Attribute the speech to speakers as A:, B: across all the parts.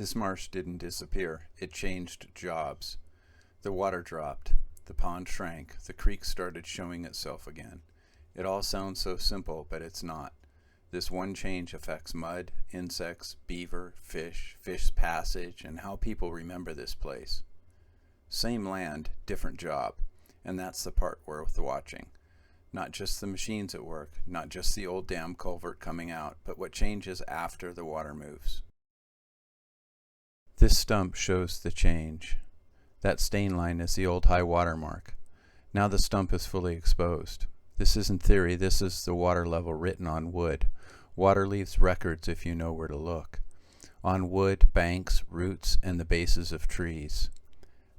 A: This marsh didn't disappear, it changed jobs. The water dropped, the pond shrank, the creek started showing itself again. It all sounds so simple, but it's not. This one change affects mud, insects, beaver, fish passage, and how people remember this place. Same land, different job, and that's the part worth watching. Not just the machines at work, not just the old dam culvert coming out, but what changes after the water moves. This stump shows the change. That stain line is the old high water mark. Now the stump is fully exposed. This isn't theory, this is the water level written on wood. Water leaves records if you know where to look. On wood, banks, roots, and the bases of trees.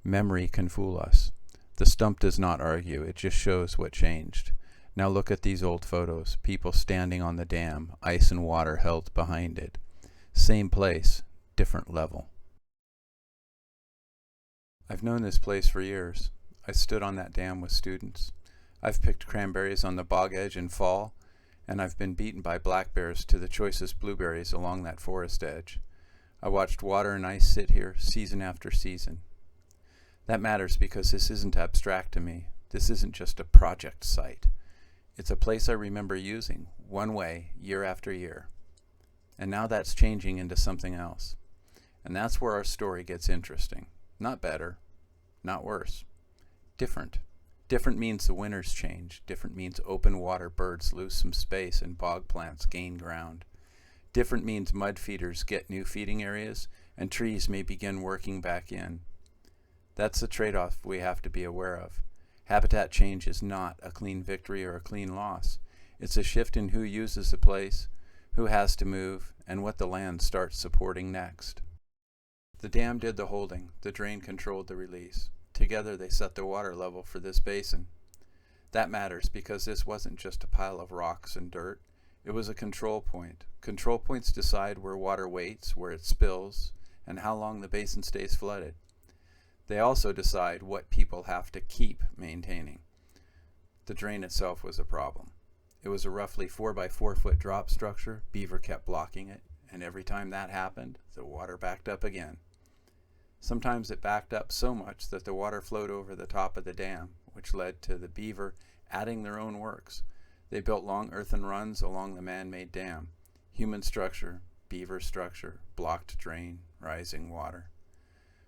A: Memory can fool us. The stump does not argue, it just shows what changed. Now look at these old photos, people standing on the dam, ice and water held behind it. Same place, different level. I've known this place for years. I stood on that dam with students. I've picked cranberries on the bog edge in fall, and I've been beaten by black bears to the choicest blueberries along that forest edge. I watched water and ice sit here season after season. That matters because this isn't abstract to me. This isn't just a project site. It's a place I remember using, one way, year after year. And now that's changing into something else. And that's where our story gets interesting. Not better, not worse. Different. Different means the winters change. Different means open water birds lose some space and bog plants gain ground. Different means mud feeders get new feeding areas and trees may begin working back in. That's the trade-off we have to be aware of. Habitat change is not a clean victory or a clean loss. It's a shift in who uses the place, who has to move, and what the land starts supporting next. The dam did the holding, the drain controlled the release. Together they set the water level for this basin. That matters because this wasn't just a pile of rocks and dirt. It was a control point. Control points decide where water waits, where it spills, and how long the basin stays flooded. They also decide what people have to keep maintaining. The drain itself was a problem. It was a roughly 4 by 4 foot drop structure. Beaver kept blocking it, and every time that happened, the water backed up again. Sometimes it backed up so much that the water flowed over the top of the dam, which led to the beaver adding their own works. They built long earthen runs along the man-made dam. Human structure, beaver structure, blocked drain, rising water.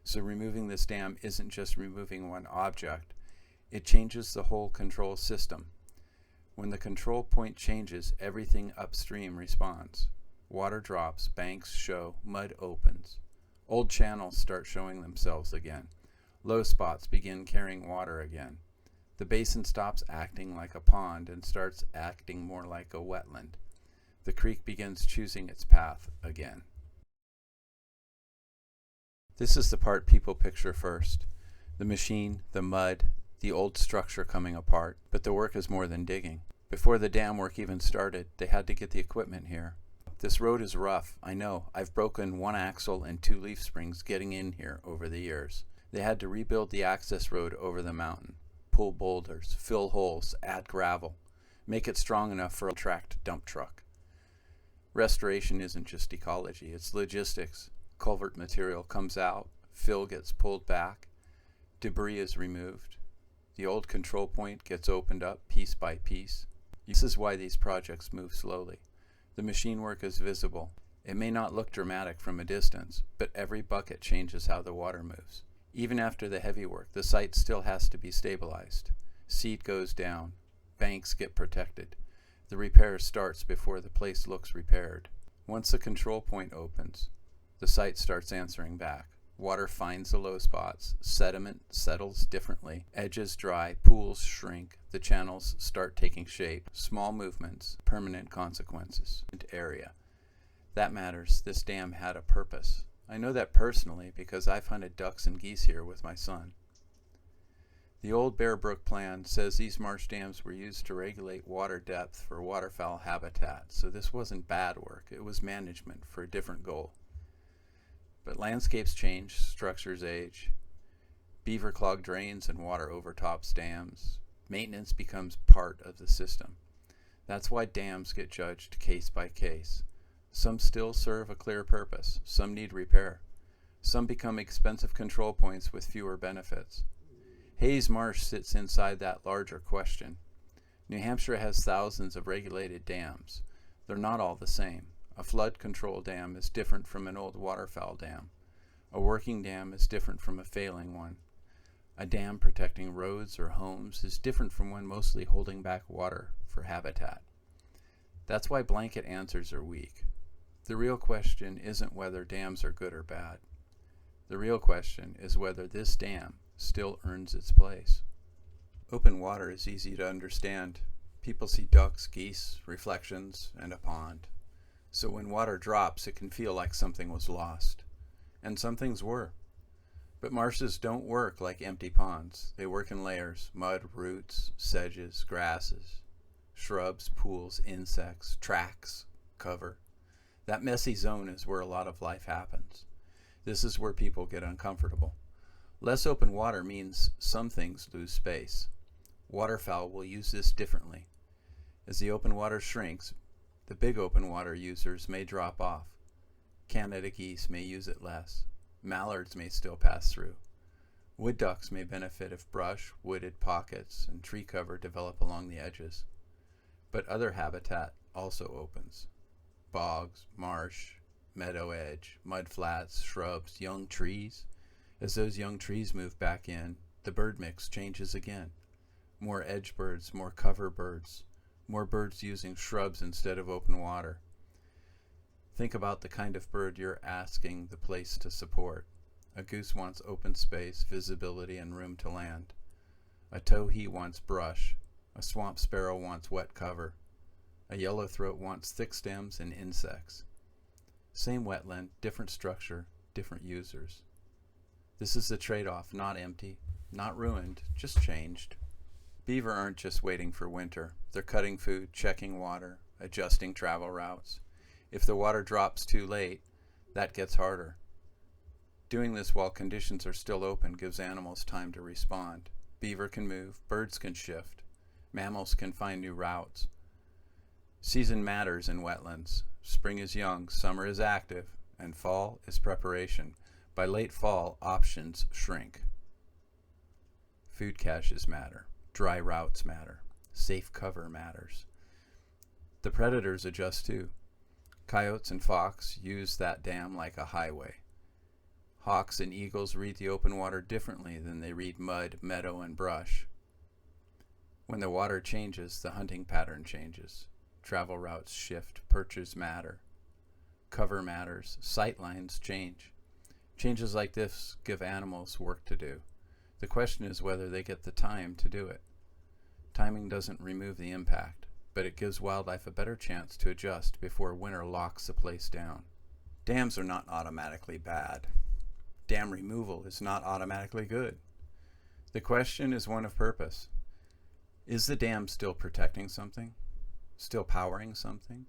A: So removing this dam isn't just removing one object, it changes the whole control system. When the control point changes, everything upstream responds. Water drops, banks show, mud opens. Old channels start showing themselves again. Low spots begin carrying water again. The basin stops acting like a pond and starts acting more like a wetland. The creek begins choosing its path again. This is the part people picture first. The machine, the mud, the old structure coming apart. But the work is more than digging. Before the dam work even started, they had to get the equipment here. This road is rough, I know. I've broken one axle and 2 leaf springs getting in here over the years. They had to rebuild the access road over the mountain. Pull boulders, fill holes, add gravel. Make it strong enough for a tracked dump truck. Restoration isn't just ecology, it's logistics. Culvert material comes out, fill gets pulled back, debris is removed. The old control point gets opened up piece by piece. This is why these projects move slowly. The machine work is visible. It may not look dramatic from a distance, but every bucket changes how the water moves. Even after the heavy work, the site still has to be stabilized. Seed goes down. Banks get protected. The repair starts before the place looks repaired. Once the control point opens, the site starts answering back. Water finds the low spots, sediment settles differently, edges dry, pools shrink, the channels start taking shape, small movements, permanent consequences. Area. That matters. This dam had a purpose. I know that personally because I've hunted ducks and geese here with my son. The old Bear Brook plan says these marsh dams were used to regulate water depth for waterfowl habitat, so this wasn't bad work, it was management for a different goal. But landscapes change, structures age. Beaver clog drains and water overtops dams. Maintenance becomes part of the system. That's why dams get judged case by case. Some still serve a clear purpose, some need repair. Some become expensive control points with fewer benefits. Hayes Marsh sits inside that larger question. New Hampshire has thousands of regulated dams. They're not all the same. A flood control dam is different from an old waterfowl dam. A working dam is different from a failing one. A dam protecting roads or homes is different from one mostly holding back water for habitat. That's why blanket answers are weak. The real question isn't whether dams are good or bad. The real question is whether this dam still earns its place. Open water is easy to understand. People see ducks, geese, reflections, and a pond. So when water drops, it can feel like something was lost. And some things were. But marshes don't work like empty ponds. They work in layers: mud, roots, sedges, grasses, shrubs, pools, insects, tracks, cover. That messy zone is where a lot of life happens. This is where people get uncomfortable. Less open water means some things lose space. Waterfowl will use this differently. As the open water shrinks, the big open water users may drop off. Canada geese may use it less. Mallards may still pass through. Wood ducks may benefit if brush, wooded pockets, and tree cover develop along the edges. But other habitat also opens. Bogs, marsh, meadow edge, mud flats, shrubs, young trees. As those young trees move back in, the bird mix changes again. More edge birds, more cover birds, more birds using shrubs instead of open water. Think about the kind of bird you're asking the place to support. A goose wants open space, visibility, and room to land. A towhee wants brush. A swamp sparrow wants wet cover. A yellowthroat wants thick stems and insects. Same wetland, different structure, different users. This is the trade-off, not empty, not ruined, just changed. Beaver aren't just waiting for winter. They're cutting food, checking water, adjusting travel routes. If the water drops too late, that gets harder. Doing this while conditions are still open gives animals time to respond. Beaver can move, birds can shift, mammals can find new routes. Season matters in wetlands. Spring is young, summer is active, and fall is preparation. By late fall, options shrink. Food caches matter. Dry routes matter. Safe cover matters. The predators adjust too. Coyotes and fox use that dam like a highway. Hawks and eagles read the open water differently than they read mud, meadow, and brush. When the water changes, the hunting pattern changes. Travel routes shift, perches matter. Cover matters, sight lines change. Changes like this give animals work to do. The question is whether they get the time to do it. Timing doesn't remove the impact, but it gives wildlife a better chance to adjust before winter locks the place down. Dams are not automatically bad. Dam removal is not automatically good. The question is one of purpose. Is the dam still protecting something? Still powering something?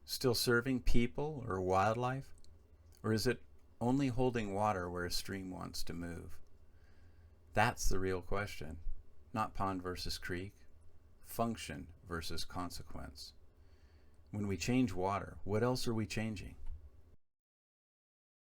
A: Still serving people or wildlife? Or is it only holding water where a stream wants to move? That's the real question, not pond versus creek, function versus consequence. When we change water, what else are we changing?